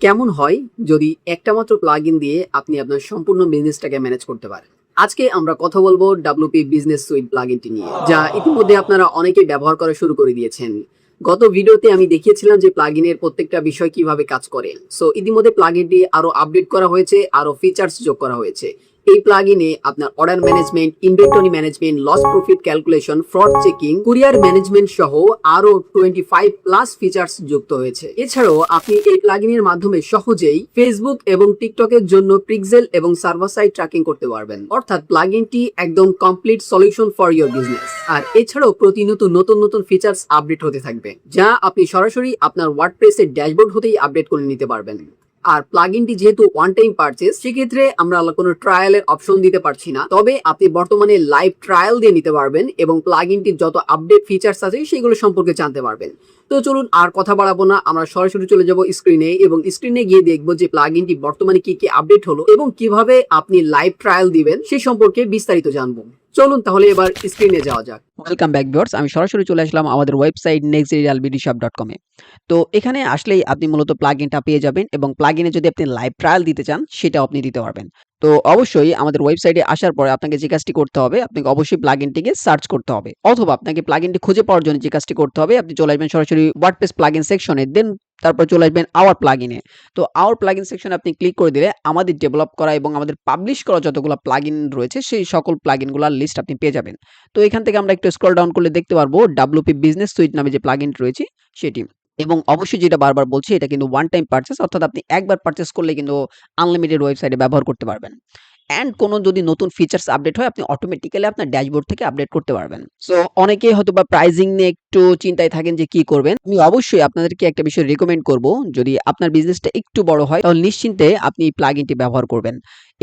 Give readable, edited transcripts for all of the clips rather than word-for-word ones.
কেমন হয় যদি একটা মাত্র প্লাগইন দিয়ে আপনি আপনার সম্পূর্ণ বিজনেসটাকে ম্যানেজ করতে পারেন। আজকে আমরা কথা বলবো ডাব্লিউপি বিজনেস সুইট প্লাগইনটি নিয়ে, যা ইতিমধ্যে আপনারা অনেকেই ব্যবহার করা শুরু করে দিয়েছেন। গত ভিডিওতে আমি দেখিয়েছিলাম যে প্লাগইনের প্রত্যেকটা বিষয় কিভাবে কাজ করে। সো ইতিমধ্যে প্লাগইনটি আরো আপডেট করা হয়েছে, আরো ফিচার্স যোগ করা হয়েছে। এই প্লাগইনে আপনার order management, inventory management, loss profit calculation, fraud checking, courier management সহ আরো 25 প্লাস ফিচার্স যুক্ত হয়েছে। এছাড়াও আপনি এই প্লাগইনের মাধ্যমে সহজেই ফেসবুক এবং টিকটকের জন্য পিক্সেল এবং সার্ভার সাইড ট্র্যাকিং করতে পারবেন। অর্থাৎ প্লাগইনটি একদম complete solution for your business. আর এছাড়াও প্রতিনিয়ত নতুন নতুন ফিচার্স আপডেট হতে থাকবে, যা আপনি সরাসরি আপনার ওয়ার্ডপ্রেসের ড্যাশবোর্ড হতেই আপডেট করে নিতে পারবেন। আর প্লাগইনটি যেহেতু ওয়ান টাইম পারচেজ, সেক্ষেত্রে আমরা কোনো ট্রায়ালের অপশন দিতে পারছি না। তবে আপনি বর্তমানে লাইভ ট্রায়াল দিয়ে নিতে পারবেন এবং প্লাগইনটির যত আপডেট ফিচার্স আছে সেগুলো সম্পর্কে জানতে পারবেন। তো চলুন আর কথা বাড়াবো না, আমরা সরাসরি চলে যাব স্ক্রিনে এবং স্ক্রিনে গিয়ে দেখবো যে প্লাগইনটি বর্তমানে কি কি আপডেট হলো এবং কিভাবে আপনি লাইভ ট্রায়াল দিবেন সে সম্পর্কে বিস্তারিত জানবো। চলুন তাহলে এবার স্ক্রিনে যাওয়া যাক। ওয়েলকাম ব্যাক ভিউয়ার্স, আমি সরাসরি চলে আসলাম আমাদের ওয়েবসাইট nextrealbdshop.com এ। তো এখানে আসলেই আপনি মূলত প্লাগইনটা পেয়ে যাবেন এবং প্লাগইনে যদি আপনি লাইভ ট্রায়াল দিতে চান সেটাও আপনি দিতে পারবেন। তো অবশ্যই আমাদের ওয়েবসাইটে আসার পরে আপনাকে যে কাজটি করতে হবে, আপনাকে অবশ্যই প্লাগইনটিকে সার্চ করতে হবে, অথবা আপনাকে প্লাগইনটি খুঁজে পাওয়ার জন্য যে কাজটি করতে হবে, আপনি চলে আসবেন সরাসরি ওয়ার্ডপ্রেস প্লাগইন সেকশনে, দেন তারপর চলে আসবেন আওয়ার প্লাগইনে। তো আওয়ার প্লাগইন সেকশনে আপনি ক্লিক করে দিলে আমাদের ডেভেলপ করা এবং আমাদের পাবলিশ করা যতগুলো প্লাগইন রয়েছে সেই সকল প্লাগইনগুলোর লিস্ট আপনি পেয়ে যাবেন। তো এখান থেকে আমরা একটু স্ক্রল ডাউন করলে দেখতে পারবো ডাব্লিউপি বিজনেস সুইট নামে যে প্লাগইন রয়েছে সেটি। এবং অবশ্যই যেটা বারবার বলছি, এটা কিন্তু ওয়ান টাইম পারচেজ, অর্থাৎ আপনি একবার পারচেজ করলে কিন্তু আনলিমিটেড ওয়েবসাইটে ব্যবহার করতে পারবেন। অ্যান্ড কোনো যদি নতুন ফিচার্স আপডেট হয়, আপনি অটোমেটিক্যালি আপনার ড্যাশবোর্ড থেকে আপডেট করতে পারবেন। সো অনেকেই হয়তোবা প্রাইজিং নিয়ে একটু চিন্তায় থাকেন যে কি করবেন। আমি অবশ্যই আপনাদেরকে একটা বিষয় রিকমেন্ড করব, যদি আপনার বিজনেসটা একটু বড় হয় তাহলে নিশ্চিন্তে আপনি এই প্লাগইনটি ব্যবহার করবেন।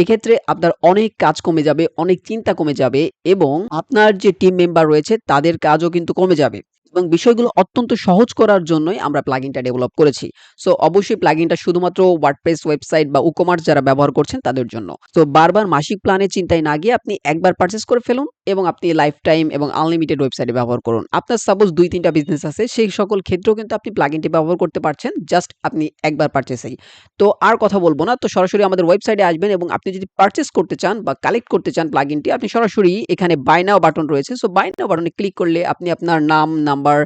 এক্ষেত্রে আপনার অনেক কাজ কমে যাবে, অনেক চিন্তা কমে যাবে এবং আপনার যে টিম মেম্বার রয়েছে তাদের কাজও কিন্তু কমে যাবে। এবং বিষয়গুলো অত্যন্ত সহজ করার জন্যই আমরা প্লাগইনটা ডেভেলপ করেছি। সো অবশ্যই প্লাগইনটা শুধুমাত্র ওয়ার্ডপ্রেস ওয়েবসাইট বা ই-কমার্স যারা ব্যবহার করছেন তাদের জন্য। তো বারবার মাসিক প্ল্যানের চিন্তায় না গিয়ে আপনি একবার পারচেজ করে ফেলুন এবং আপনি লাইফ টাইম এবং আনলিমিটেড ওয়েবসাইটে ব্যবহার করুন। আপনার সাপোজ ২-৩টা বিজনেস আছে, সেই সকল ক্ষেত্রেও কিন্তু আপনি প্লাগইনটি ব্যবহার করতে পারছেন, জাস্ট আপনি একবার পারচেজেই। তো আর কথা বলবো না, তো সরাসরি আমাদের ওয়েবসাইটে আসবেন এবং আপনি যদি পারচেজ করতে চান বা কালেক্ট করতে চান প্লাগইনটি, আপনি সরাসরি এখানে বাই নাও বাটন রয়েছে। সো বাই নাও বাটনে ক্লিক করলে আপনি আপনার নাম, নাম্বার,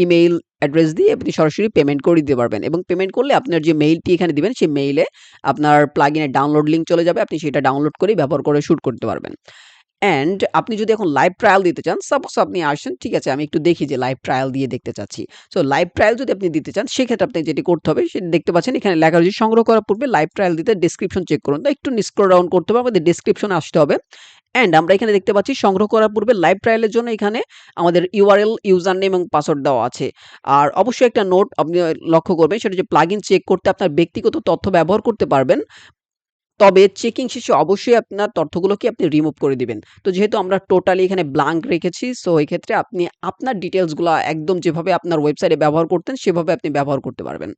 ইমেইল অ্যাড্রেস দিয়ে আপনি সরাসরি পেমেন্ট করে দিতে পারবেন এবং পেমেন্ট করলে আপনার যে মেইলটি এখানে দিবেন সেই মেইলে আপনার প্লাগইনের ডাউনলোড লিংক চলে যাবে। আপনি সেটা ডাউনলোড করেই ব্যবহার করে শুট করতে পারবেন। অ্যান্ড আপনি যদি এখন লাইভ ট্রায়াল দিতে চান, সাপোজ আপনি আসেন, ঠিক আছে আমি একটু দেখি যে লাইভ ট্রায়াল দিয়ে দেখতে চাচ্ছি। সো লাইভ ট্রায়াল যদি আপনি দিতে চান সেক্ষেত্রে আপনি যেটি করতে হবে সেটা দেখতে পাচ্ছেন এখানে লেখা রয়েছে, সংগ্রহ করার পূর্বে লাইভ ট্রায়াল দিতে ডেসক্রিপশন চেক করুন। তো একটু স্ক্রল ডাউন করতে হবে, আমাদের ডেসক্রিপশনে আসতে হবে। অ্যান্ড আমরা এখানে দেখতে পাচ্ছি সংগ্রহ করার পূর্বে লাইভ ট্রায়ালের জন্য এখানে আমাদের ইউআরএল, ইউজার নেম এবং পাসওয়ার্ড দেওয়া আছে। আর অবশ্যই একটা নোট আপনি লক্ষ্য করবেন, সেটা হচ্ছে প্লাগইন চেক করতে আপনার ব্যক্তিগত তথ্য ব্যবহার করতে পারবেন। তবে চেকিং শেষে অবশ্যই আপনার তথ্যগুলোকে আপনি রিমুভ করে দিবেন। তো যেহেতু আমরা টোটালি এখানে ব্ল্যাঙ্ক রেখেছি, সো এই ক্ষেত্রে আপনি আপনার ডিটেইলসগুলা একদম যেভাবে আপনার ওয়েবসাইটে ব্যবহার করতেন সেভাবে আপনি ব্যবহার করতে পারবেন।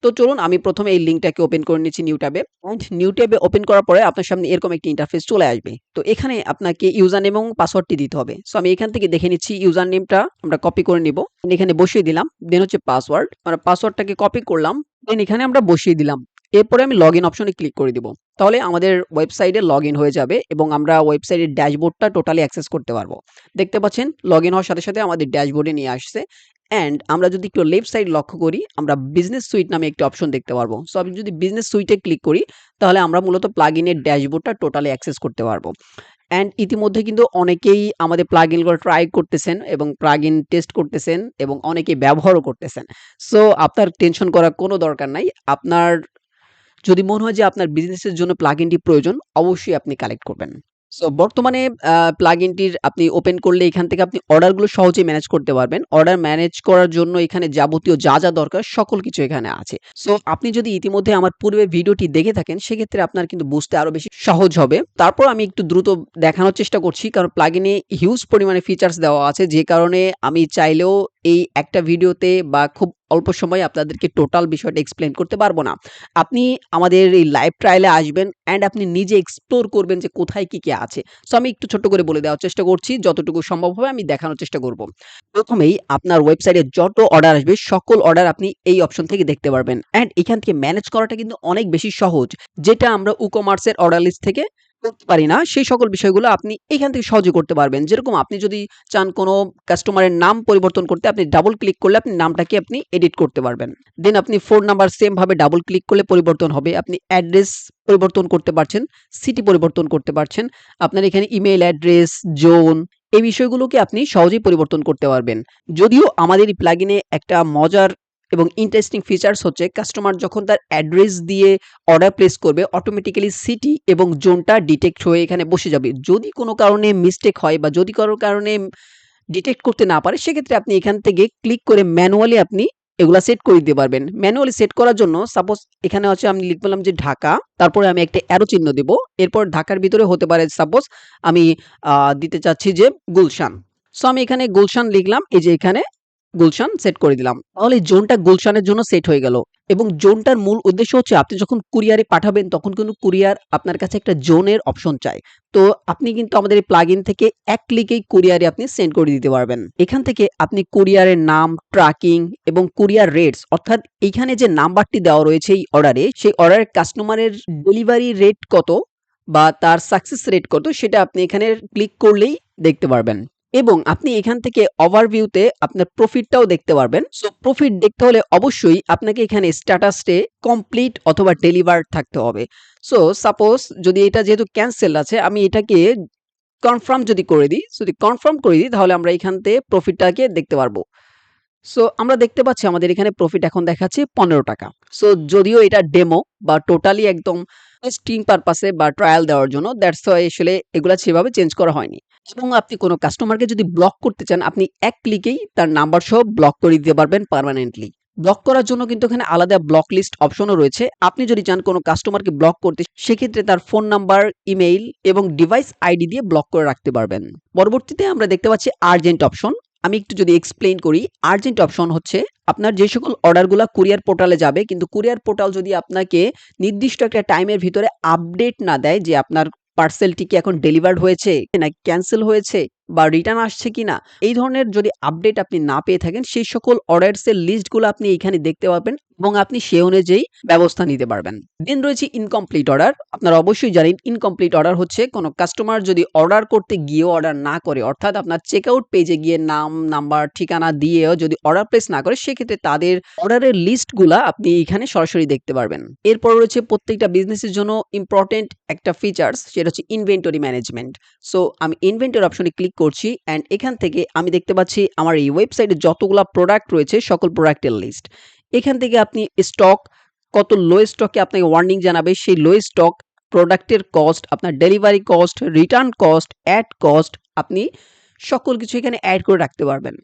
তো চলুন আমি প্রথমে এই লিঙ্কটাকে ওপেন করে নিচ্ছি নিউ ট্যাবে। অ্যান্ড নিউ ট্যাবে ওপেন করার পরে আপনার সামনে এরকম একটি ইন্টারফেস চলে আসবে। তো এখানে আপনাকে ইউজার নেম এবং পাসওয়ার্ডটি দিতে হবে। সো আমি এখান থেকে দেখে নিচ্ছি, ইউজার নেমটা আমরা কপি করে নিব, এখানে বসিয়ে দিলাম। দেন হচ্ছে পাসওয়ার্ড, আমরা পাসওয়ার্ডটাকে কপি করলাম, দেন এখানে আমরা বসিয়ে দিলাম। এরপরে আমি লগইন অপশনে ক্লিক করে দিব। তাহলে আমাদের ওয়েবসাইটে লগইন হয়ে যাবে এবং আমরা ওয়েবসাইটের ড্যাশবোর্ডটা টোটালি অ্যাক্সেস করতে পারবো। দেখতে পাচ্ছেন লগইন হওয়ার সাথে সাথে আমাদের ড্যাশবোর্ডে নিয়ে আসছে। অ্যান্ড আমরা যদি একটু লেফট সাইড লক্ষ্য করি, আমরা বিজনেস সুইট নামে একটি অপশন দেখতে পারবো। সো আমি যদি বিজনেস সুইটে ক্লিক করি তাহলে আমরা মূলত প্লাগইনের ড্যাশবোর্ডটা টোটালি অ্যাক্সেস করতে পারবো। অ্যান্ড ইতিমধ্যে কিন্তু অনেকেই আমাদের প্লাগইনগুলো ট্রাই করতেছেন এবং প্লাগইন টেস্ট করতেছেন এবং অনেকেই ব্যবহারও করতেছেন। সো আপনার টেনশন করার কোনো দরকার নাই। আপনার যদি মনে হয় যে আপনার বিজনেসের জন্য প্লাগইনটি প্রয়োজন, অবশ্যই আপনি কালেক্ট করবেন। সো বর্তমানে প্লাগইনটির আপনি ওপেন করলে এখান থেকে আপনি অর্ডারগুলো সহজেই ম্যানেজ করতে পারবেন। অর্ডার ম্যানেজ করার জন্য এখানে যাবতীয় যা দরকার সকল কিছু এখানে আছে। সো আপনি যদি ইতিমধ্যে আমার পূর্বের ভিডিওটি দেখে থাকেন সেক্ষেত্রে আপনার কিন্তু বুঝতে আরো বেশি সহজ হবে। তারপর আমি একটু দ্রুত দেখানোর চেষ্টা করছি, কারণ প্লাগইনে হিউজ পরিমাণে ফিচার্স দেওয়া আছে, যে কারণে আমি চাইলেও এই একটা ভিডিওতে বা খুব অল্প সময়ে আপনাদেরকে টোটাল বিষয়টা এক্সপ্লেন করতে পারবো না। আপনি আমাদের এই লাইভ ট্রায়ালে আসবেন অ্যান্ড আপনি নিজে এক্সপ্লোর করবেন যে কোথায় কি আছে। সো আমি একটু ছোট্ট করে বলে দেওয়ার চেষ্টা করছি। যতটুকু সম্ভব হবে আমি দেখানোর চেষ্টা করব। প্রথমেই আপনার ওয়েবসাইটে যত অর্ডার আসবে সকল অর্ডার আপনি এই অপশন থেকে দেখতে পারবেন। অ্যান্ড এখান থেকে ম্যানেজ করাটা কিন্তু অনেক বেশি সহজ। যেটা আমরা ই-কমার্স এর অর্ডার লিস্ট থেকে করতে পারি না, সেই সকল বিষয়গুলো আপনি এখান থেকে সহজে করতে পারবেন। যেরকম আপনি যদি চান কোনো কাস্টমারের নাম পরিবর্তন করতে, আপনি ডাবল ক্লিক করলে আপনি নামটাকে আপনি এডিট করতে পারবেন। দেন আপনি ফোন নাম্বার সেম ভাবে ডাবল ক্লিক করলে পরিবর্তন হবে। আপনি অ্যাড্রেস পরিবর্তন করতে পারছেন, সিটি পরিবর্তন করতে পারছেন। আপনার এখানে ইমেইল অ্যাড্রেস, জোন এই বিষয়গুলোকে আপনি সহজেই পরিবর্তন করতে পারবেন। যদিও আমাদের এই প্লাগইনে একটা মজার এবং ইন্টারেস্টিং ফিচার্স হচ্ছে কাস্টমার যখন তার অ্যাড্রেস দিয়ে অর্ডার প্লেস করবে অটোমেটিক্যালি সিটি এবং জোনটা ডিটেক্ট হয়ে এখানে বসে যাবে। যদি কোনো কারণে মিস্টেক হয় বা যদি কারো কারণে ডিটেক্ট করতে না পারে সেক্ষেত্রে আপনি এখান থেকে ক্লিক করে ম্যানুয়ালি আপনি এগুলা সেট করে দিতে পারবেন। ম্যানুয়ালি সেট করার জন্য সাপোজ এখানে হচ্ছে আমি লিখলাম যে ঢাকা, তারপরে আমি একটা অ্যারো চিহ্ন দেব। এরপর ঢাকার ভিতরে হতে পারে সাপোজ আমি দিতে চাচ্ছি যে গুলশান। সো আমি এখানে গুলশান লিখলাম, এই যে এখানে গুলশান সেট করে দিলাম। তাহলে জোনটা গুলশানের জন্য সেট হয়ে গেল। এবং জোনটার মূল উদ্দেশ্য হচ্ছে আপনি যখন কুরিয়ারে পাঠাবেন তখন কিন্তু কুরিয়ার আপনার কাছে একটা জোনের অপশন চায়। তো আপনি কিন্তু আমাদের এই প্লাগইন থেকে এক ক্লিকেই কুরিয়ারে আপনি সেন্ড করে দিতে পারবেন। এখান থেকে আপনি কুরিয়ারের নাম, ট্র্যাকিং এবং কুরিয়ার রেটস অর্থাৎ এইখানে যে নাম্বারটি দেওয়া রয়েছে এই অর্ডারে, সেই অর্ডারের কাস্টমারের ডেলিভারি রেট কত বা তার সাকসেস রেট কত সেটা আপনি এখানে ক্লিক করলেই দেখতে পারবেন। এবং আপনি এখান থেকে ওভারভিউতে আপনার প্রফিটটাও দেখতে পারবেন। সো প্রফিট দেখতে হলে অবশ্যই আপনাকে এখানে স্ট্যাটাসে কমপ্লিট অথবা ডেলিভার্ড থাকতে হবে। সো সাপোজ যদি এটা যেহেতু ক্যান্সেল আছে আমি এটাকে কনফার্ম যদি করে দিই, যদি কনফার্ম করে দিই তাহলে আমরা এখান থেকে প্রফিটটাকে দেখতে পারবো। সো আমরা দেখতে পাচ্ছি আমাদের এখানে প্রফিট এখন দেখাচ্ছে 15 টাকা। সো যদিও এটা ডেমো বা টোটালি একদম টেস্টিং পারপাসে বা ট্রায়াল দেওয়ার জন্য, দ্যাটস ওয়াই আসলে এগুলা সেভাবে চেঞ্জ করা হয়নি। এবং আপনি কোনো কাস্টমারকে যদি ব্লক করতে চান আপনি এক ক্লিকেই তার নাম্বার সহ ব্লক করে দিতে পারবেন পার্মানেন্টলি। ব্লক করার জন্য কিন্তু এখানে আলাদা ব্লক লিস্ট অপশনও রয়েছে। আপনি যদি চান কোনো কাস্টমারকে ব্লক করতে সেক্ষেত্রে তার ফোন নাম্বার, ইমেইল এবং ডিভাইস আইডি দিয়ে ব্লক করে রাখতে পারবেন। পরবর্তীতে আমরা দেখতে পাচ্ছি আর্জেন্ট অপশন। আমি একটু যদি এক্সপ্লেইন করি, আর্জেন্ট অপশন হচ্ছে আপনার যে সকল অর্ডারগুলা কুরিয়ার পোর্টালে যাবে কিন্তু কুরিয়ার পোর্টাল যদি আপনাকে নির্দিষ্ট একটা টাইমের ভিতরে আপডেট না দেয় যে আপনার পার্সেলটি কি এখন ডেলিভার্ড হয়েছে নাকি ক্যান্সেল হয়েছে বা রিটার্ন আসছে কিনা, এই ধরনের যদি আপডেট আপনি না পেয়ে থাকেন সেই সকল অর্ডারসের লিস্টগুলো আপনি এখানে দেখতে পাবেন এবং আপনি সে অনুযায়ী ব্যবস্থা নিতে পারবেন। দেন রয়েছে ইনকমপ্লিট অর্ডার। আপনারা অবশ্যই জানেন ইনকমপ্লিট অর্ডার হচ্ছে কোনো কাস্টমার যদি অর্ডার করতে গিয়েও অর্ডার না করে অর্থাৎ আপনার চেক আউট পেজে গিয়ে নাম, নাম্বার, ঠিকানা দিয়েও যদি অর্ডার প্লেস না করে সেক্ষেত্রে তাদের অর্ডারের লিস্টগুলা আপনি এখানে সরাসরি দেখতে পারবেন। এরপর রয়েছে প্রত্যেকটা বিজনেসের জন্য ইম্পর্টেন্ট একটা ফিচার্স, সেটা হচ্ছে ইনভেন্টরি ম্যানেজমেন্ট। সো আমি ইনভেন্টরি অপশনে ক্লিক করছি অ্যান্ড এখান থেকে আমি দেখতে পাচ্ছি আমার এই ওয়েবসাইটে যতগুলা প্রোডাক্ট রয়েছে সকল প্রোডাক্টের লিস্ট। এখান থেকে আপনি স্টক কত লো স্টকে আপনাকে ওয়ার্নিং জানাবে, সেই লো স্টক, প্রোডাক্টের কস্ট, আপনার delivery cost, return cost, ad cost আপনি সকল কিছু এখানে অ্যাড করে রাখতে পারবেন।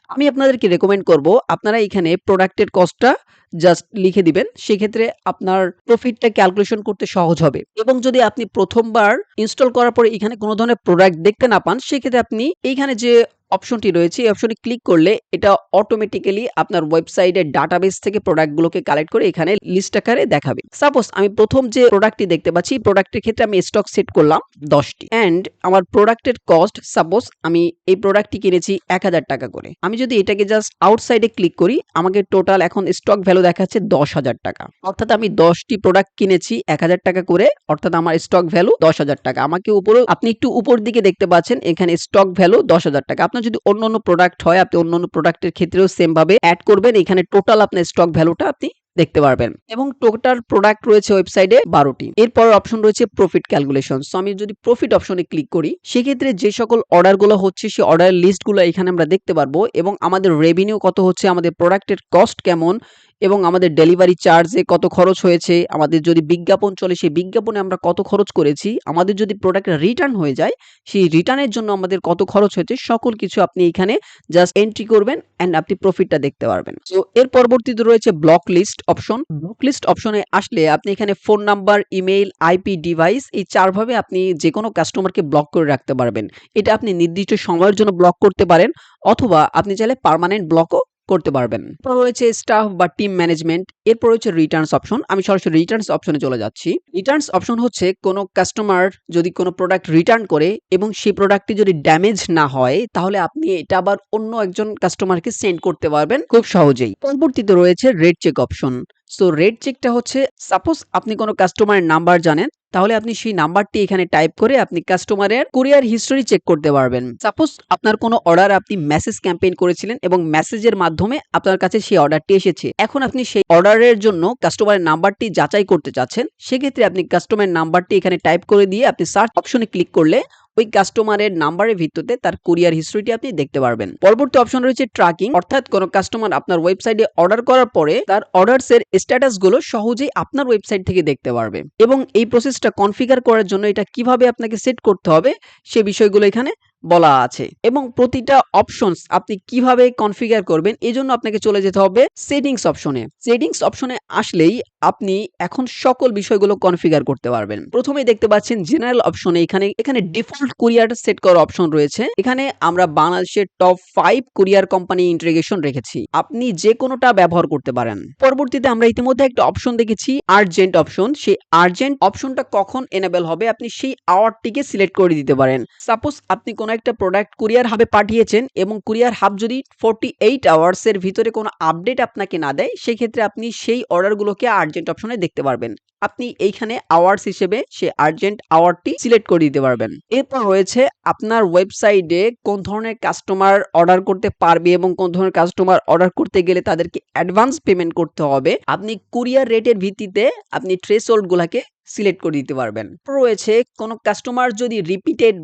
আমি আপনাদেরকে রেকমেন্ড করব আপনারা এখানে প্রোডাক্টের কস্টটা জাস্ট লিখে দিবেন, সেক্ষেত্রে আপনার প্রফিটটা ক্যালকুলেশন করতে সহজ হবে। এবং যদি আপনি প্রথমবার ইনস্টল করার পরে এখানে কোনো ধরনের প্রোডাক্ট দেখতে না পান সেক্ষেত্রে আপনি এইখানে যে অপশনটি রয়েছে এই অপশনে ক্লিক করলে এটা অটোমেটিক্যালি আপনার ওয়েবসাইটের ডাটাবেস থেকে প্রোডাক্টগুলোকে কালেক্ট করে এখানে লিস্ট আকারে দেখাবে। সাপোজ আমি প্রথম যে প্রোডাক্টটি দেখতে পাচ্ছি প্রোডাক্টের ক্ষেত্রে আমি স্টক সেট করলাম 10টি অ্যান্ড আমার প্রোডাক্টের কস্ট সাপোজ আমি এই প্রোডাক্টটি কিনেছি 1000 টাকা করে। আমি যদি এটাকে জাস্ট আউটসাইডে ক্লিক করি আমাকে টোটাল এখন স্টক ভ্যালু দেখাচ্ছে 10,000 টাকা। অর্থাৎ আমি 10টি প্রোডাক্ট কিনেছি 1000 টাকা করে, অর্থাৎ আমার স্টক ভ্যালু 10,000 টাকা। আমাকে উপরে আপনি একটু উপর দিকে দেখতে পাচ্ছেন এখানে স্টক ভ্যালু 10,000 টাকা। আপনার যদি অন্য প্রোডাক্ট হয় আপনি অন্য প্রোডাক্টের ক্ষেত্রেও সেম ভাবে অ্যাড করবেন, এখানে টোটাল আপনার স্টক ভ্যালুটা আপনি দেখতে পারবেন। এবং টোটাল প্রোডাক্ট রয়েছে ওয়েবসাইটে 12টি। এরপর অপশন রয়েছে প্রফিট ক্যালকুলেশন। সো আমি যদি প্রফিট অপশনে ক্লিক করি সেক্ষেত্রে যে সকল অর্ডারগুলো হচ্ছে সেই অর্ডারের লিস্টগুলো এখানে আমরা দেখতে পারবো এবং আমাদের রেভিনিউ কত হচ্ছে, আমাদের প্রোডাক্টের কস্ট কেমন এবং আমাদের ডেলিভারি চার্জে কত খরচ হয়েছে, আমাদের যদি বিজ্ঞাপন চলে সেই বিজ্ঞাপনে আমরা কত খরচ করেছি, আমাদের যদি প্রোডাক্ট রিটার্ন হয়ে যায় সেই রিটার্নের জন্য আমাদের কত খরচ হয়েছে, সকল কিছু আপনি এখানে জাস্ট এন্ট্রি করবেন এন্ড আপনি প্রফিটটা দেখতে পারবেন। তো এর পরবর্তীতে রয়েছে block list option. Block list অপশনে আসলে আপনি এখানে phone number, email, IP device এই ৪ ভাবে আপনি যেকোনো কাস্টমারকে ব্লক করে রাখতে পারবেন। এটা আপনি নির্দিষ্ট সময়ের জন্য ব্লক করতে পারেন অথবা আপনি চাইলে পার্মানেন্ট ব্লকও করতে পারবেন। এরপর রয়েছে স্টাফ বা টিম ম্যানেজমেন্ট। এরপর রয়েছে রিটার্নস অপশন। আমি সরাসরি রিটার্নস অপশনে চলে যাচ্ছি। রিটার্নস অপশন হচ্ছে কোনো কাস্টমার যদি কোনো প্রোডাক্ট রিটার্ন করে এবং সেই প্রোডাক্টটি যদি ড্যামেজ না হয় তাহলে আপনি এটা আবার অন্য একজন কাস্টমারকে সেন্ড করতে পারবেন খুব সহজেই। পরবর্তীতে রয়েছে red check option. So red চেকটা হচ্ছে সাপোজ আপনি কোনো কাস্টমারের নাম্বার জানেন তাহলে আপনি সেই নাম্বারটি এখানে টাইপ করে আপনি কাস্টমারের কুরিয়ার হিস্টরি চেক করতে পারবেন। সাপোজ আপনার কোনো অর্ডার আপনি মেসেজ ক্যাম্পেইন করেছিলেন এবং মেসেজের মাধ্যমে আপনার কাছে সেই অর্ডারটি এসেছে। এখন আপনি সেই অর্ডারের জন্য কাস্টমারের নাম্বারটি যাচাই করতে চাচ্ছেন। সেক্ষেত্রে আপনি কাস্টমারের নাম্বারটি এখানে টাইপ করে দিয়ে আপনি সার্চ অপশনে ক্লিক করলে ওই কাস্টমারের নাম্বারের ভিত্তিতে তার কুরিয়ার হিস্ট্রিটি আপনি দেখতে পারবেন। পরবর্তী অপশন রয়েছে ট্র্যাকিং, অর্থাৎ কোনো কাস্টমার আপনার ওয়েবসাইটে অর্ডার করার পরে তার অর্ডারসের স্ট্যাটাস গুলো সহজেই আপনার ওয়েবসাইট থেকে দেখতে পারবে এবং এই প্রসেসটা কনফিগার করার জন্য এটা কিভাবে আপনাকে সেট করতে হবে সে বিষয়গুলো এখানে বলা আছে এবং প্রতিটা অপশনস আপনি কিভাবে কনফিগার করবেন এজন্য আপনাকে চলে যেতে হবে সেটিংস অপশনে। সেটিংস অপশনে আসলেই আপনি এখন সকল বিষয়গুলো কনফিগার করতে পারবেন। প্রথমেই দেখতে পাচ্ছেন জেনারেল অপশনে এখানে ডিফল্ট কুরিয়ার সেট করার অপশন রয়েছে। এখানে আমরা বাংলাদেশের টপ 5 কুরিয়ার কোম্পানি ইন্টিগ্রেশন রেখেছি, আপনি যে কোনোটা ব্যবহার করতে পারেন। পরবর্তীতে আমরা ইতিমধ্যে একটা অপশন দেখেছি আর্জেন্ট অপশন। সেই আর্জেন্ট অপশনটা কখন এনেবল হবে আপনি সেই আওয়ারটিকে সিলেক্ট করে দিতে পারেন। সাপোজ আপনি কোনো একটা প্রোডাক্ট কুরিয়ার হাবে পাঠিয়েছেন এবং কুরিয়ার হাব যদি 48 আওয়ার্স এর ভিতরে কোনো আপডেট আপনাকে না দেয় সেক্ষেত্রে আপনি সেই অর্ডারগুলোকে আর্জেন্ট অপশনে দেখতে পারবেন। আপনি এইখানে আওয়ার্স হিসেবে সেই আর্জেন্ট আওয়ারটি সিলেক্ট করে দিতে পারবেন। এরপর রয়েছে আপনার ওয়েবসাইটে কোন ধরনের কাস্টমার অর্ডার করতে পারবে এবং কোন ধরনের কাস্টমার অর্ডার করতে গেলে তাদেরকে অ্যাডভান্স পেমেন্ট করতে হবে। আপনি কুরিয়ার রেটের ভিত্তিতে আপনি থ্রেশহোল্ড গুলাকে সিলেক্ট করে দিতে পারবেন। রয়েছে কোনো কাস্টমার যদি রিপিটেড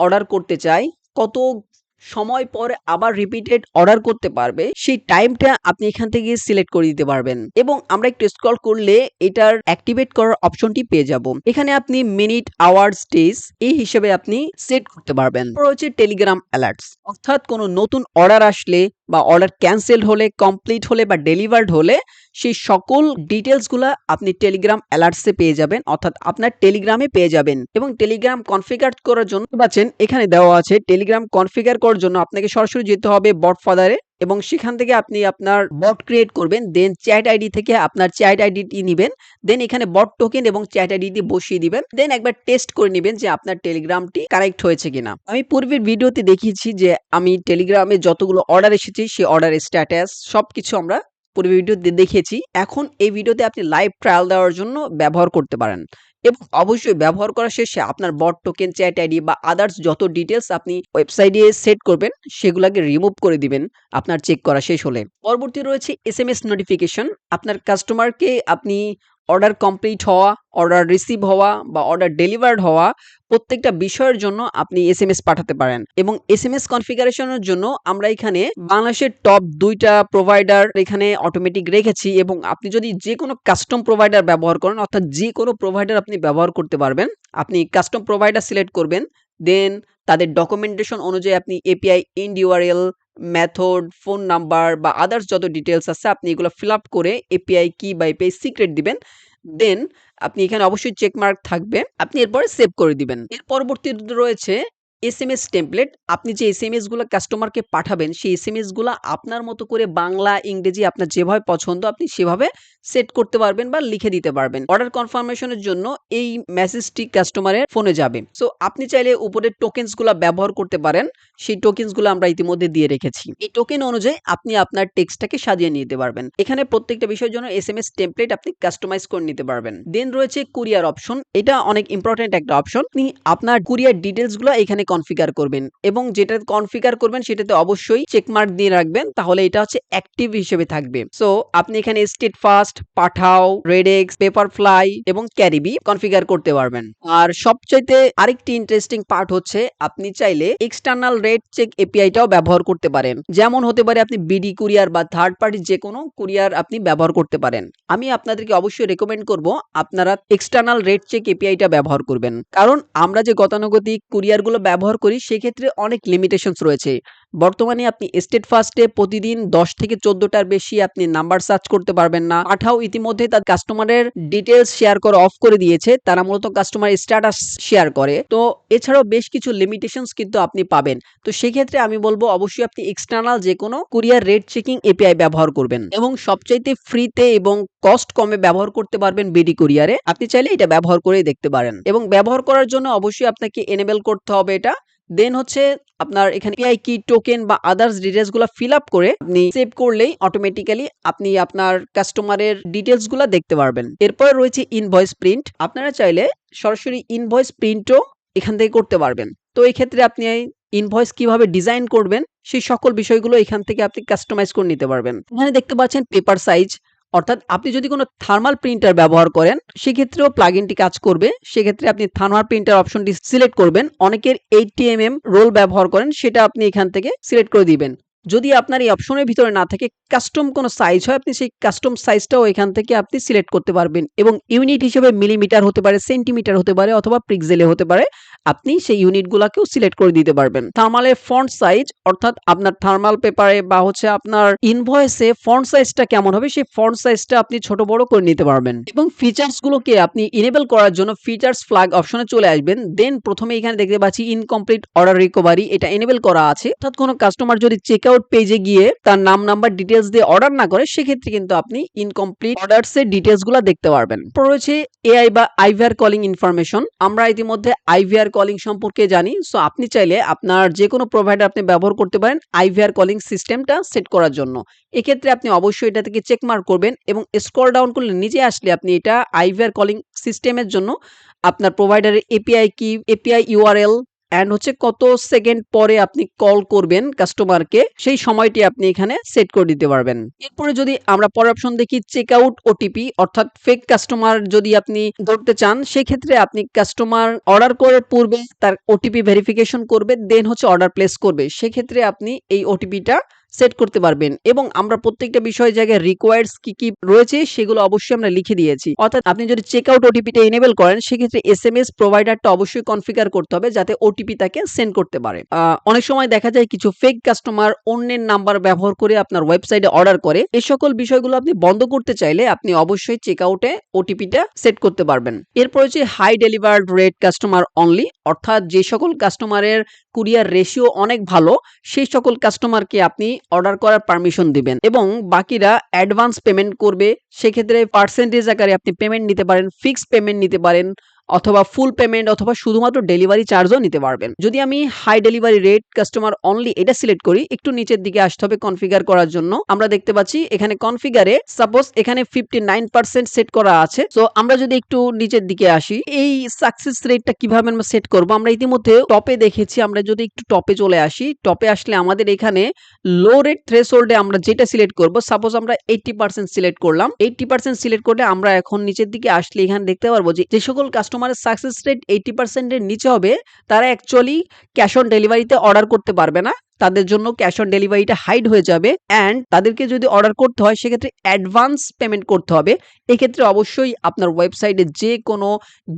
অর্ডার করতে চায়, কত সময় পর আবার রিপিটেড অর্ডার করতে পারবে সেই টাইমটা আপনি এখান থেকে সিলেক্ট করে দিতে পারবেন এবং আমরা একটু স্ক্রল করলে এটার অ্যাক্টিভেট করার অপশনটি পেয়ে যাব। এখানে আপনি মিনিট, আওয়ার্স, ডেজ এই হিসেবে আপনি সেট করতে পারবেন। রয়েছে টেলিগ্রাম অ্যালার্টস, অর্থাৎ কোনো নতুন অর্ডার আসলে বা অর্ডার ক্যান্সেল হলে, কমপ্লিট হলে বা ডেলিভার্ড হলে সেই সকল ডিটেলসগুলা আপনি টেলিগ্রাম অ্যালার্টসে পেয়ে যাবেন, অর্থাৎ আপনার টেলিগ্রামে পেয়ে যাবেন। এবং টেলিগ্রাম কনফিগার করার জন্য পাচ্ছেন এখানে দেওয়া আছে টেলিগ্রাম কনফিগার করার জন্য আপনাকে সরাসরি যেতে হবে বট ফাদারে এবং সেখান থেকে আপনি আপনার বট ক্রিয়েট করবেন। দেন চ্যাট আইডি থেকে আপনার চ্যাট আইডিটি নেবেন, দেন এখানে বট টোকেন এবং চ্যাট আইডিটি বসিয়ে দিবেন, দেন একবার টেস্ট করে নেবেন যে আপনার টেলিগ্রামটি কানেক্ট হয়েছে কিনা। আমি পূর্বের ভিডিওতে দেখিয়েছি যে আমি টেলিগ্রামে যতগুলো অর্ডার এসেছে সেই অর্ডারের স্ট্যাটাস সবকিছু আমরা পূর্বের ভিডিওতে দেখিয়েছি। এখন এই ভিডিওতে আপনি লাইভ ট্রায়াল দেওয়ার জন্য ব্যবহার করতে পারেন এবং অবশ্যই ব্যবহার করা শেষে আপনার বট টোকেন, চ্যাট আইডি বা আদার্স যত ডিটেলস আপনি ওয়েবসাইটে সেট করবেন সেগুলোকে রিমুভ করে দিবেন আপনার চেক করা শেষ হলে। পরবর্তী রয়েছে এসএমএস নোটিফিকেশন। আপনার কাস্টমারকে আপনি অর্ডার কমপ্লিট হওয়া, অর্ডার রিসিভ হওয়া বা অর্ডার ডেলিভার্ড হওয়া প্রত্যেকটা বিষয়ের জন্য আপনি এসএমএস পাঠাতে পারেন এবং এসএমএস কনফিগারেশনের জন্য আমরা এখানে বাংলাদেশের টপ 2টা প্রোভাইডার এখানে অটোমেটিক রেখেছি এবং আপনি যদি যে কোনো কাস্টম প্রোভাইডার ব্যবহার করেন, অর্থাৎ যে কোনো প্রোভাইডার আপনি ব্যবহার করতে পারবেন। আপনি কাস্টম প্রোভাইডার সিলেক্ট করবেন, দেন তাদের ডকুমেন্টেশন অনুযায়ী আপনি API, ইন্ড URL, method, phone number বা আদার্স যত ডিটেলস আছে আপনি এগুলো ফিল আপ করে এপিআই কি বা এপিআই সিক্রেট দিবেন। দেন আপনি এখানে অবশ্যই চেক মার্ক থাকবে, আপনি এরপরে সেভ করে দিবেন। এর পরবর্তীতে রয়েছে এসএমএস টেমপ্লেট। আপনি যে এসএমএস গুলো কাস্টমারকে পাঠাবেন সেই এসএমএস গুলো আপনার মতো করে বাংলা, ইংরেজি আপনার যেভাবে পছন্দ আপনি সেভাবে সেট করতে পারবেন বা লিখে দিতে পারবেন। অর্ডার কনফার্মেশনের জন্য এই মেসেজটি কাস্টমারের ফোনে যাবে। সো আপনি চাইলে উপরের টোকেনস গুলো ব্যবহার করতে পারেন, সেই টোকেনস গুলো আমরা ইতিমধ্যে দিয়ে রেখেছি। এই টোকেন অনুযায়ী আপনি আপনার টেক্সটটাকে সাজিয়ে নিতে পারবেন। এখানে প্রত্যেকটা বিষয়ের জন্য এসএমএস টেমপ্লেট আপনি কাস্টমাইজ করে নিতে পারবেন। দেন রয়েছে কুরিয়ার অপশন। এটা অনেক ইম্পর্টেন্ট একটা অপশন। আপনি আপনার কুরিয়ার ডিটেলস গুলো এখানে কনফিগার করবেন এবং যেটা কনফিগার করবেন সেটাতে অবশ্যই চেকমার্ক দিয়ে রাখবেন, তাহলে এটা হচ্ছে অ্যাক্টিভ হিসেবে থাকবে। সো আপনি এখানে স্টেটফাস্ট, পাঠাও, রেডেক্স, পেপারফ্লাই এবং ক্যারিবি কনফিগার করতে পারবেন। আর সবচাইতে আরেকটি ইন্টারেস্টিং পার্ট হচ্ছে আপনি চাইলে এক্সটার্নাল রেট চেক এপিআইটাও ব্যবহার করতে পারেন। যেমন হতে পারে আপনি বিডি কুরিয়ার বা থার্ড পার্টি যে কোনো কুরিয়ার আপনি ব্যবহার করতে পারেন। আমি আপনাদেরকে অবশ্যই রেকমেন্ড করব আপনারা এক্সটার্নাল রেট চেক এপিআইটা ব্যবহার করবেন, কারণ আমরা যে গতানুগতিক কুরিয়ারগুলো ব্যবহার করি সেক্ষেত্রে অনেক লিমিটেশনস রয়েছে। বর্তমানে আপনি স্টেটফাস্টে প্রতিদিন 10 থেকে 14টার বেশি আপনি নাম্বার সার্চ করতে পারবেন না। পাঠাও ইতিমধ্যে তার কাস্টমারের ডিটেলস শেয়ার করা অফ করে দিয়েছে, তারা মূলত কাস্টমার স্ট্যাটাস শেয়ার করে। তো এছাড়াও বেশ কিছু লিমিটেশনস কিন্তু আপনি পাবেন। তো সেক্ষেত্রে আমি বলবো অবশ্যই আপনি এক্সটার্নাল যে কোনো কুরিয়ার রেট চেকিং এপিআই ব্যবহার করবেন এবং সবচাইতে ফ্রিতে এবং কস্ট কমে ব্যবহার করতে পারবেন বিডি কুরিয়ারে। আপনি চাইলে এটা ব্যবহার করেই দেখতে পারেন এবং ব্যবহার করার জন্য অবশ্যই আপনাকে এনেবল করতে হবে এটা। দেন হচ্ছে আপনার এখানে এপিআই কি, টোকেন বা আদার্স ডিটেলস গুলো ফিল আপ করে আপনি সেভ করলেই অটোমেটিক্যালি আপনি আপনার কাস্টমারের ডিটেলস গুলো দেখতে পারবেন। এরপর রয়েছে ইনভয়েস প্রিন্ট। আপনারা চাইলে সরাসরি ইনভয়েস প্রিন্টও এখান থেকে করতে পারবেন। তো এই ক্ষেত্রে আপনি ইনভয়েস কিভাবে ডিজাইন করবেন সেই সকল বিষয়গুলো এখান থেকে আপনি কাস্টমাইজ করে নিতে পারবেন। এখানে দেখতে পাচ্ছেন পেপার সাইজ, অর্থাৎ আপনি যদি কোনো থার্মাল প্রিন্টার ব্যবহার করেন সেক্ষেত্রেও প্লাগইনটি কাজ করবে। সেক্ষেত্রে আপনি থার্মাল প্রিন্টার অপশনটি সিলেক্ট করবেন। অনেকের 80mm রোল ব্যবহার করেন, সেটা আপনি এখান থেকে সিলেক্ট করে দিবেন। যদি আপনার এই অপশনের ভিতরে না থাকে, কাস্টম কোনো সাইজ হয়, আপনি সেই কাস্টম সাইজটাও এখান থেকে আপনি সিলেক্ট করতে পারবেন এবং ইউনিট হিসেবে মিলিমিটার হতে পারে, সেন্টিমিটার হতে পারে অথবা পিক্সেলে হতে পারে, আপনি সেই ইউনিটগুলোকেও সিলেক্ট করে দিতে পারবেন। থার্মালের ফন্ট সাইজ, অর্থাৎ আপনার থার্মাল পেপারে বা হচ্ছে আপনার ইনভয়েসে ফন্ট সাইজটা কেমন হবে সেই ফন্ট সাইজটা আপনি ছোট বড় করে নিতে পারবেন এবং ফিচার্সগুলোকে আপনি ইনেবল করার জন্য ফিচার্স ফ্ল্যাগ অপশনে চলে আসবেন। দেন প্রথমে এখানে দেখতে পাচ্ছি ইনকমপ্লিট অর্ডার রিকভারি, এটা এনেবল করা আছে। অর্থাৎ কোনো কাস্টমার যদি চেক আউট পেজে গিয়ে তার নাম নাম্বার ডিটেলস দিয়ে অর্ডার না করে সেক্ষেত্রে কিন্তু আপনি ইনকমপ্লিট অর্ডারস এর ডিটেলস গুলো দেখতে পারবেন। পরে রয়েছে এআই বা আইভিআর কলিং ইনফরমেশন। আমরা ইতিমধ্যে আইভিআর কলিং সম্পর্কে জানি। সো আপনি চাইলে আপনার যে কোনো প্রোভাইডার আপনি ব্যবহার করতে পারেন আইভিআর কলিং সিস্টেমটা সেট করার জন্য। এক্ষেত্রে আপনি অবশ্যই এটা থেকে চেক মার্ক করবেন এবং স্ক্রল ডাউন করলে নিচে আসলে আপনি এটা আইভিআর কলিং সিস্টেমের জন্য আপনার প্রোভাইডারের এপিআই কি, এপিআই ইউআরএল এন্ড হচ্ছে কত সেকেন্ড পরে আপনি কল করবেন কাস্টমারকে সেই সময়টি আপনি এখানে সেট করে দিতে পারবেন। এরপরে যদি আমরা পরের অপশন দেখি চেক আউট ওটিপি, অর্থাৎ ফেক কাস্টমার যদি আপনি ধরতে চান সেক্ষেত্রে আপনি কাস্টমার অর্ডার করার পূর্বে তার ওটিপি ভেরিফিকেশন করবে, দেন হচ্ছে অর্ডার প্লেস করবে, সেক্ষেত্রে আপনি এই ওটিপিটা সেট করতে পারবেন এবং আমরা প্রত্যেকটা বিষয় জায়গায় রিকোয়ার্ডস কি কি রয়েছে সেগুলো অবশ্যই আমরা লিখে দিয়েছি। অর্থাৎ আপনি যদি চেক আউট ওটিপিটা এনেবল করেন সেক্ষেত্রে এসএমএস প্রোভাইডারটা অবশ্যই কনফিগার করতে হবে যাতে ওটিপি তাকে সেন্ড করতে পারে। অনেক সময় দেখা যায় কিছু ফেক কাস্টমার অন্যের নাম্বার ব্যবহার করে আপনার ওয়েবসাইটে অর্ডার করে। এই সকল বিষয়গুলো আপনি বন্ধ করতে চাইলে আপনি অবশ্যই চেক আউটে ওটিপিটা সেট করতে পারবেন। এরপর হচ্ছে high delivered rate customer only, অর্থাৎ যে সকল কাস্টমারের কুরিয়ার রেশিও অনেক ভালো সেই সকল কাস্টমারকে আপনি অর্ডার করার পারমিশন দিবেন এবং বাকিরা অ্যাডভান্স পেমেন্ট করবে। সেক্ষেত্রে পার্সেন্টেজ আকারে আপনি পেমেন্ট নিতে পারেন, ফিক্সড পেমেন্ট নিতে পারেন অথবা ফুল পেমেন্ট অথবা শুধুমাত্র ডেলিভারি চার্জও নিতে পারবেন। যদি আমি high delivery rate customer only এটা সিলেক্ট করি, একটু নিচের দিকে আসতে হবে কনফিগার করার জন্য। আমরা দেখতে পাচ্ছি এখানে কনফিগারে সাপোজ এখানে 59% সেট করা আছে। সো আমরা যদি একটু নিচের দিকে আসি, এই সাকসেস রেটটা কিভাবে আমরা সেট করব আমরা ইতিমধ্যে টপে দেখেছি। আমরা যদি একটু টপে চলে আসি, টপে আসলে আমাদের এখানে লো রেট থ্রেশহোল্ডে আমরা যেটা সিলেক্ট করব, সাপোজ আমরা 80% সিলেক্ট করলাম। 80% সিলেক্ট করলে আমরা এখন নিচের দিকে আসলে এখানে দেখতে পারবো যে সকল কাস্টমারের সাকসেস রেট 80% এর নিচে হবে তারা অ্যাকচুয়ালি ক্যাশ অন ডেলিভারিতে অর্ডার করতে পারবে না, তাদের জন্য ক্যাশ অন ডেলিভারিটা হাইড হয়ে যাবে এন্ড তাদেরকে যদি অর্ডার করতে হয় সেক্ষেত্রে অ্যাডভান্স পেমেন্ট করতে হবে। এক্ষেত্রে অবশ্যই আপনার ওয়েবসাইটে যে কোনো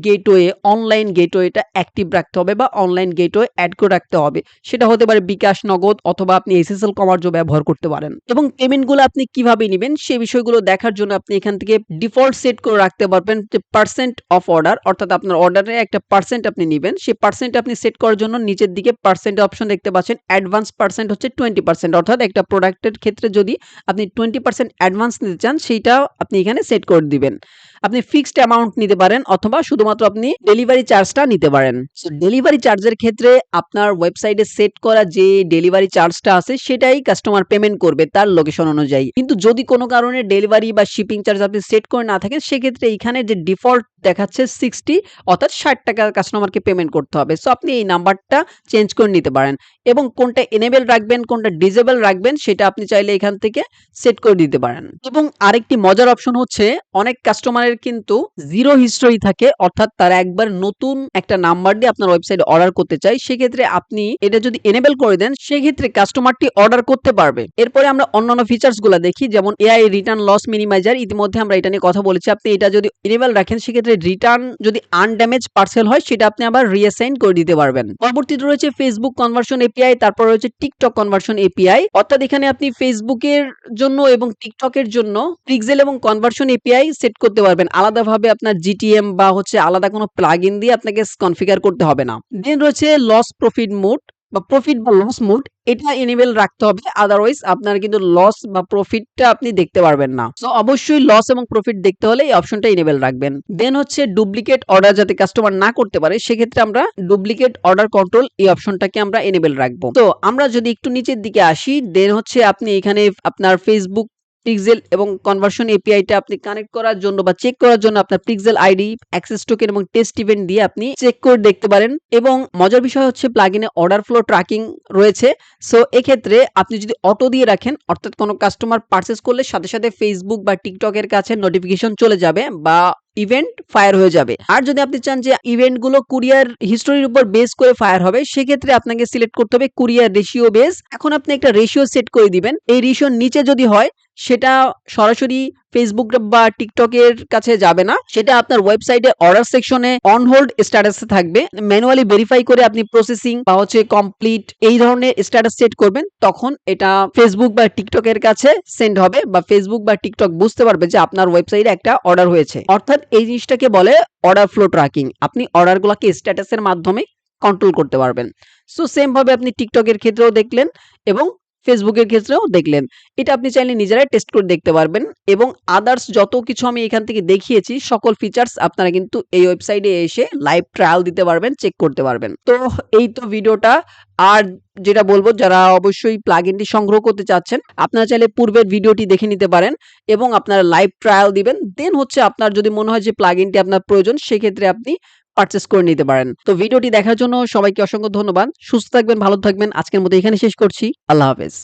গেটওয়ে, অনলাইন গেটওয়েটা অ্যাক্টিভ রাখতে হবে বা অনলাইন গেটওয়ে অ্যাড করে রাখতে হবে। সেটা হতে পারে বিকাশ, নগদ অথবা আপনি এসএসএল কমার্সও ব্যবহার করতে পারেন। এবং পেমেন্টগুলো আপনি কিভাবে নেবেন সেই বিষয়গুলো দেখার জন্য আপনি এখান থেকে ডিফল্ট সেট করে রাখতে পারবেন যে পার্সেন্ট অফ অর্ডার, অর্থাৎ আপনার অর্ডারে একটা পার্সেন্ট আপনি নেবেন, সেই পার্সেন্ট আপনি সেট করার জন্য নিচের দিকে পার্সেন্ট অপশন দেখতে পাচ্ছেন। অ্যাডভান্স পার্সেন্ট হচ্ছে 20%, অর্থাৎ একটা প্রোডাক্টের ক্ষেত্রে যদি আপনি 20% অ্যাডভান্স নিতে চান সেইটা আপনি এখানে সেট করে দিবেন। আপনি ফিক্সড অ্যামাউন্ট নিতে পারেন অথবা শুধুমাত্র আপনি ডেলিভারি চার্জটা নিতে পারেন। সো ডেলিভারি চার্জের ক্ষেত্রে আপনার ওয়েবসাইটে সেট করা যে ডেলিভারি চার্জটা আছে সেটাই কাস্টমার পেমেন্ট করবে তার লোকেশন অনুযায়ী। কিন্তু যদি কোনো কারণে ডেলিভারি বা শিপিং চার্জ আপনি সেট করে না থাকেন সেক্ষেত্রে এখানে যে ডিফল্ট দেখাচ্ছে 60 অর্থাৎ ৳৬০ কাস্টমারকে পেমেন্ট করতে হবে। সো আপনি এই নাম্বারটা চেঞ্জ করে নিতে পারেন এবং কোনটা এনেবল রাখবেন কোনটা ডিসেবল রাখবেন সেটা আপনি চাইলে এখান থেকে সেট করে দিতে পারেন। এবং আরেকটি মজার অপশন হচ্ছে অনেক কাস্টমারের কিন্তু জিরো হিস্টরি থাকে, অর্থাৎ তারা একবার নতুন একটা নাম্বার দিয়ে আপনার ওয়েবসাইটে অর্ডার করতে চায়। সেক্ষেত্রে আপনি এটা যদি এনেবল করে দেন সেক্ষেত্রে কাস্টমারটি অর্ডার করতে পারবে। এরপরে আমরা অন্যান্য ফিচার্স গুলা দেখি, যেমন এআই রিটার্ন লস মিনিমাইজার। ইতিমধ্যে আমরা এটা নিয়ে কথা বলেছি। আপনি এটা যদি এনেবল রাখেন সেক্ষেত্রে রিটার্ন যদি আনড্যামেজ পার্সেল হয় সেটা আপনি আবার রিঅ্যাসাইন করে দিতে পারবেন। পরবর্তীতে রয়েছে ফেসবুক কনভার্সন এপিআই, তারপর রয়েছে টিকটক কনভার্সন এপিআই, অর্থাৎ এখানে আপনি ফেসবুকের জন্য এবং টিকটকের জন্য পিক্সেল এবং কনভার্সন এপিআই সেট করতে পারবেন। আলাদাভাবে আপনার জিটিএম বা হচ্ছে আলাদা কোনো প্লাগইন দিয়ে আপনাকে কনফিগার করতে হবে না। দেন রয়েছে লস প্রফিট মোড বা প্রফিট বা লস মোড, এটা এনেবল রাখতে হবে, আদারওয়াইজ আপনার কিন্তু লস বা প্রফিটটা আপনি দেখতে পারবেন না। সো অবশ্যই লস এবং প্রফিট দেখতে হলে এই অপশনটা এনেবল রাখবেন। দেন হচ্ছে ডুপ্লিকেট অর্ডার যাতে কাস্টমার না করতে পারে সেক্ষেত্রে আমরা ডুপ্লিকেট অর্ডার কন্ট্রোল এই অপশনটাকে আমরা এনেবল রাখবো। তো আমরা যদি একটু নিচের দিকে আসি, দেন হচ্ছে আপনি এখানে আপনার ফেসবুক পিক্সেল এবং কনভার্সন এপিআইটা আপনি কানেক্ট করার জন্য বা চেক করার জন্য আপনার পিক্সেল আইডি, অ্যাক্সেস টোকেন এবং টেস্ট ইভেন্ট দিয়ে আপনি চেক করে দেখতে পারেন। এবং মজার বিষয় হচ্ছে প্লাগইনে অর্ডার ফ্লো ট্র্যাকিং রয়েছে। সো এক্ষেত্রে আপনি যদি অটো দিয়ে রাখেন, অর্থাৎ কোনো কাস্টমার পারচেজ করলে সাথে সাথে ফেসবুক বা টিকটকের কাছে নোটিফিকেশন চলে যাবে বা ইভেন্ট ফায়ার হয়ে যাবে। আর যদি আপনি চান যে ইভেন্ট গুলো কুরিয়ার হিস্টোরির উপর বেস করে ফায়ার হবে সেক্ষেত্রে আপনাকে সিলেক্ট করতে হবে কুরিয়ার রেশিও বেস। এখন আপনি একটা রেশিও সেট করে দিবেন। এই রেশিওর নিচে যদি হয় সেটা সরাসরি ফেসবুক বা টিকটকের কাছে যাবে না, সেটা আপনার ওয়েবসাইটে অর্ডার সেকশনে অন হোল্ড স্ট্যাটাসে থাকবে। ম্যানুয়ালি ভেরিফাই করে আপনি প্রসেসিং বা হচ্ছে কমপ্লিট এই ধরনের স্ট্যাটাস সেট করবেন, তখন এটা ফেসবুক বা টিকটকের কাছে সেন্ড হবে বা ফেসবুক বা টিকটক বুঝতে পারবে যে আপনার ওয়েবসাইটে একটা অর্ডার হয়েছে। অর্থাৎ এই জিনিসটাকে বলে অর্ডার ফ্লো ট্র্যাকিং। আপনি অর্ডারগুলোকে স্ট্যাটাসের মাধ্যমে কন্ট্রোল করতে পারবেন। সো সেম ভাবে আপনি টিকটকের ক্ষেত্রেও দেখলেন এবং ফেসবুকের ক্ষেত্রেও দেখলেন। এটা আপনি চাইলে নিজেরাই টেস্ট করে দেখতে পারবেন এবং আদার্স যত কিছু আমি এখান থেকে দেখিয়েছি সকল ফিচার্স আপনারা কিন্তু এই ওয়েবসাইটে এসে লাইভ ট্রায়াল দিতে পারবেন, চেক করতে পারবেন। তো এই তো ভিডিওটা। আর যেটা বলবো, যারা অবশ্যই প্লাগইনটি সংগ্রহ করতে চাচ্ছেন আপনারা চাইলে পূর্বের ভিডিওটি দেখে নিতে পারেন এবং আপনারা লাইভ ট্রায়াল দিবেন। দেন হচ্ছে আপনার যদি মনে হয় যে প্লাগইনটি আপনার প্রয়োজন সেক্ষেত্রে আপনি পারচেজ করে নিতে পারেন। তো ভিডিওটি দেখার জন্য সবাইকে অসংখ্য ধন্যবাদ। সুস্থ থাকবেন, ভালো থাকবেন। আজকের মতো এখানে শেষ করছি। আল্লাহ হাফেজ।